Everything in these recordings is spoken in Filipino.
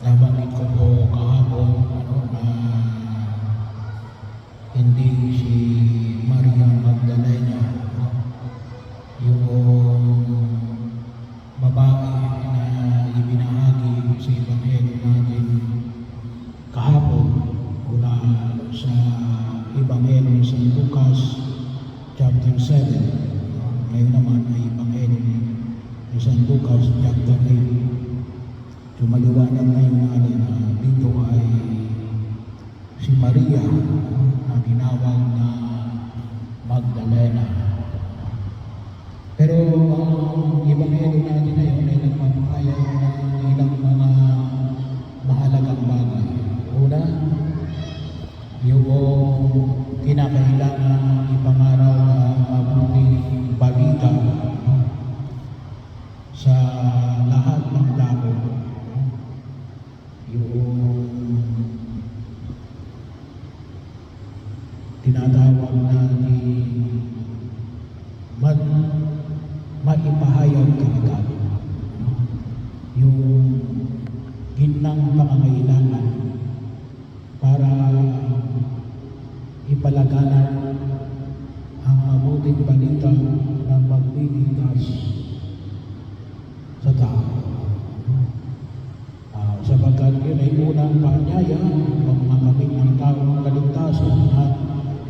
Nabanggit ko po kahapon na hindi si Maria Magdalena, yung babae na ibinahagi sa Ebanghelyo natin kahapon mula sa Ebanghelyo sa Lucas chapter 7. Ngayon naman ay Ebanghelyo sa Lucas chapter 8. Maliwanag na yung dito ay si Maria na tinawag na Magdalena. Pero ang Ebanghelyo natin ngayon ay nagpapahayag ng ilang mga mahalagang bagay. Una, yung kinakailangan ipangaraw ang mabuting balita sa lahat ng tao. Yung tinatawag natin maipahayag kaagad yung ginang pangangailangan para ipalaganap ang mabuting balita ng magbibigkas sa tao. Sapagkat yun ay unang paanyaya upang makamit ng tao ng kaligtasan at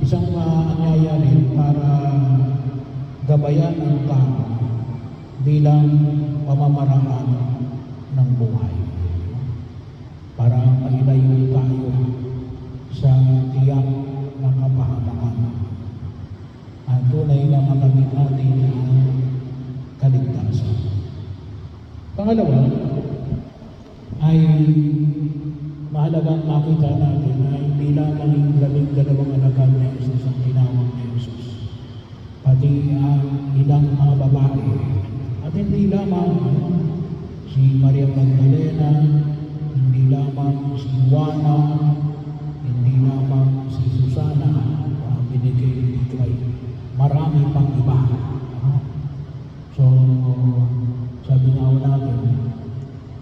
isang paanyaya rin para gabayan ang tao bilang pamamaraan ng buhay. Para mailayo tayo sa tiyak na kapahamakan at tunay na makamit natin ang kaligtasan. Pangalawa, ay mahalagang makita natin na hindi lamang yung 12 alagad na Jesus ang tinawag ni Jesus, pati ang ilang mga babae, at hindi lamang si Maria Magdalena, hindi lamang si Juana, hindi lamang si Susana, binigay dito ay marami pang iba. So sabi nga natin,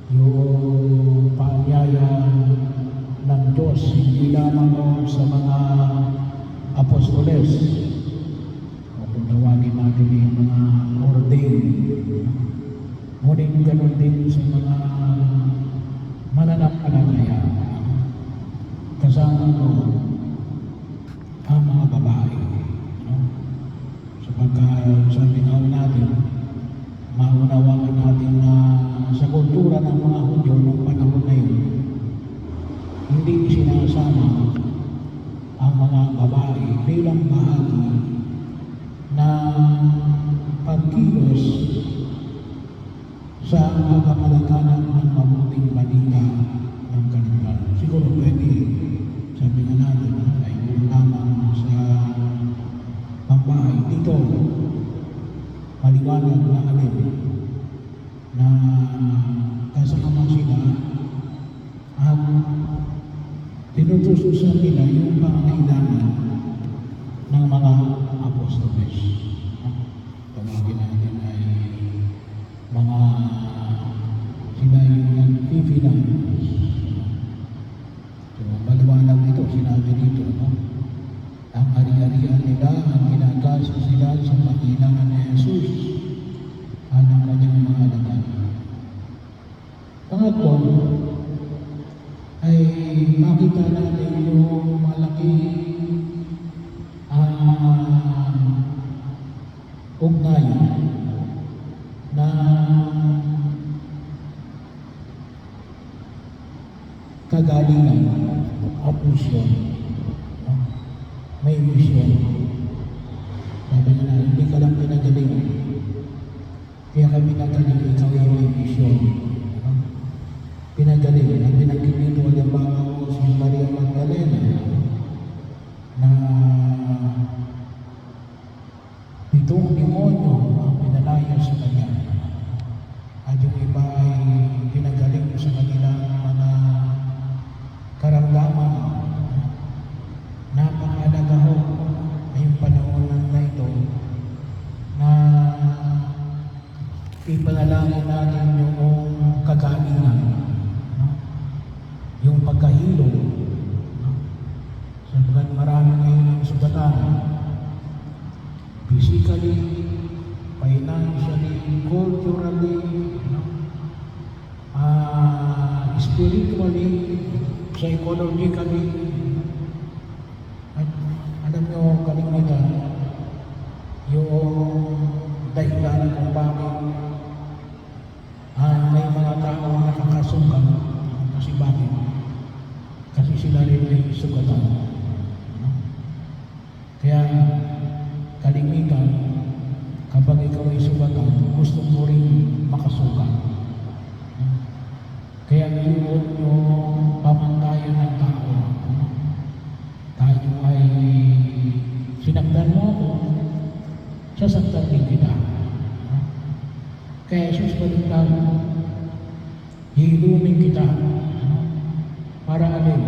yung paanyaya ng Diyos hindi lamang sa mga apostoles, o kung tawagin natin yung mga ordained, ngunit ganoon din sa mga mananampalataya, kasama ang mga babae. Sapagkat sabi nga natin, maunawaan natin na sa kultura ng mga Hudyo noong panahon na yun, hindi sinasama ang mga babae bilang bahagi na pagkilos sa pagkakalaganap ng mabuting balita ng kaligtasan. Siguro pwede, sabi nga natin, ay doon lamang sa pambahay. Dito, maliwanag na alin na kasama sila at tinutususan nila yung pangangailangan ng mga apostoles. Tawagin natin ay mga sila yung nag-finance. So, maliwanag dito, sinabi dito, ang ari-arian nila, ang ginagasto sila sa pangailangan ni Jesus at ang kanyang mga alagad. Pangatlo, ay makita natin yung malaki ugnayan na kagalingan at misyon. May misyon. Sabi nga na, hindi ka lang pinagaling. Kaya kami nagaling, ikaw yung may misyon. Pinagaling. Ang pinagkit nito, halimbawa ko si Maria Magdalena na pitong demonyo ang pinalaya sa kanya. At yung iba ay pinagaling sa kanilang mga karamdaman. Napakalaga ho ngayong panahon na ito na ipanalangin natin yung physically, financially, culturally, spiritually, psychologically. At alam nyo, kalimitan, yung dahilan kung bakit may mga tao nakakasugat. Kasi bakit? Kasi sila rin may sugatan. Kaya kalimitan, kapag ikaw ay sugatan, gusto mo rin makasugat. Kaya yun yung pamantayan ng tao. Tayo ay sinaktan mo ako, sasaktan din kita. Kaya Jesus baliktad, hilumin kita para alin,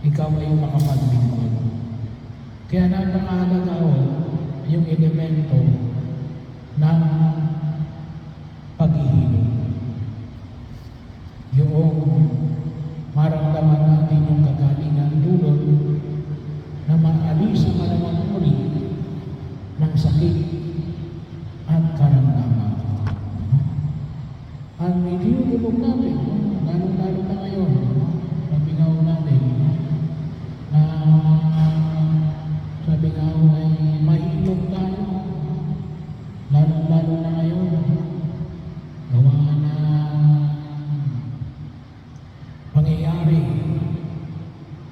ikaw ay makapaglingkod. Kaya napakahalaga yung elemento ng paghihilom. Yung maramdaman natin yung kagalingan dulot na maalis ang malamang uli ng sakit at karamdaman. Ang idinulog natin, lalong-lalo na ngayon, sabi natin, na sabi ay mahilog tayo, lalong-lalo na ngayon, gawa na pangyayari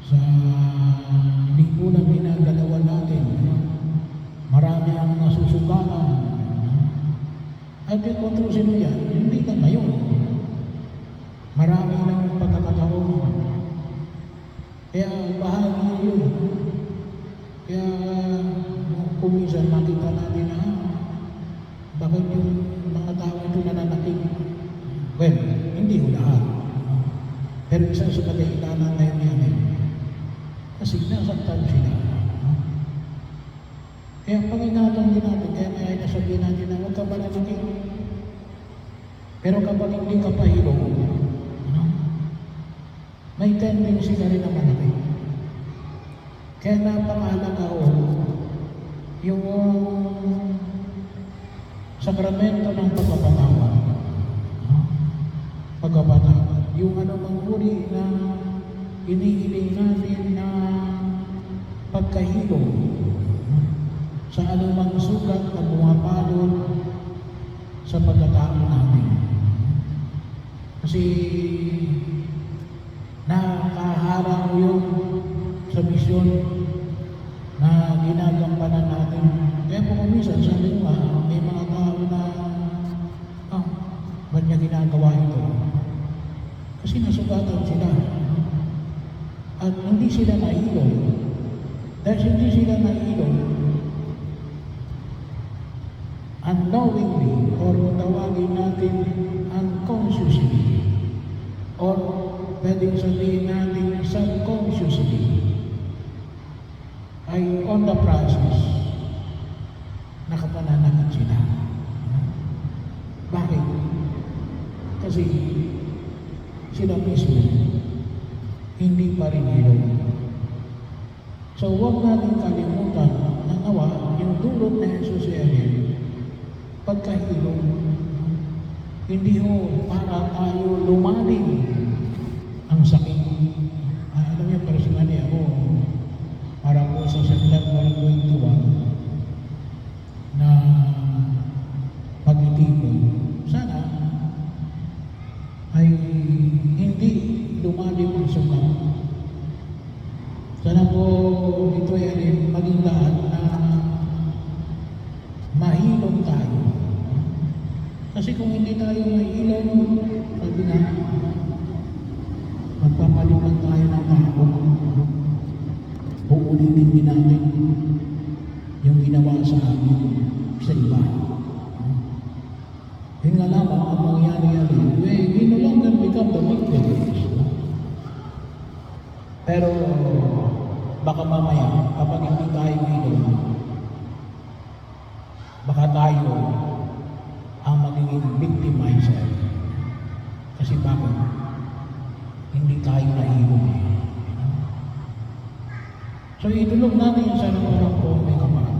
sa lipunan ginagalawan natin. Marami ang nasusugatan. At yung kontrosino yan, hindi lang ngayon. Marami ng pagkakataon. Kaya bahagi yun. Kaya kung minsan makita natin na bakit yung mga tao ito nananakit. Well, hindi ko lahat. Pero isa sa kadahilanan ngayon yan kasi nasaktan sila. Kaya pangingatan din natin, kaya may nasabihin natin na huwag ka mananakit. Pero kapag hindi ka pahilong, may tendency ka rin na manakit. Kaya napakahalaga yung sakramento ng pagpapatawad. Pagpapatawad. Yung anumang uri na inihiling natin na pagkahilom sa anumang sugat na pumapalot sa pagkatao natin. Kasi nakaharang yun sa misyon na ginagampanan natin. Kaya po kumisan, sabi nga, may mga tao na ba't niya ginagawa ito? Kasi nasugatan sila. At hindi sila nailong. Dahil hindi sila nailong, unknowingly, or tawagin natin unconsciously, or pwedeng sabihin natin subconsciously, ay on the process, nakapananakit sila. Bakit? Kasi sila mismo hindi pa rin hilong. So huwag natin kalimutan na nawa yung dulot na Jesus ay pagkahilong. Hindi ho para tayo lumalim ang sakit. Alam niyo, personally ako, para po sa September 21 na pag-itipon, sana ay hindi lumalim ang sugat. Sana po ito ay maging lahat na mahilong tayo. Kasi kung hindi tayo mahilong, sabi nga, magpapalit lang tayo ng tao. Uulitin din natin yung ginawa sa amin sa iba. Yun nga lamang ang mangyari-yari. We no longer become the victims. Pero baka mamaya, kapag hindi tayo hilong, baka tayo ang magiging victimizer. Kasi bakit? Hindi tayo nahilong. So idulog natin sa naman po may kapatid.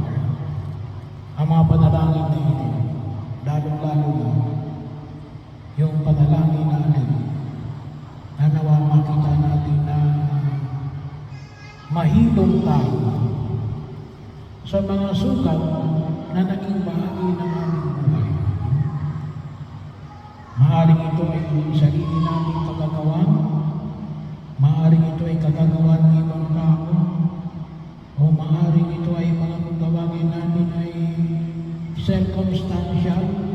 panalangin natin na nawa makita natin na mahilong tayo sa mga sugat na naging bahagi ng aming buhay. Maaaring ito ay sarili nating kagagawan, maaaring ito ay kagagawan ng ibang tao, o maaaring ito ay mga kung tawagin natin ay circumstantial,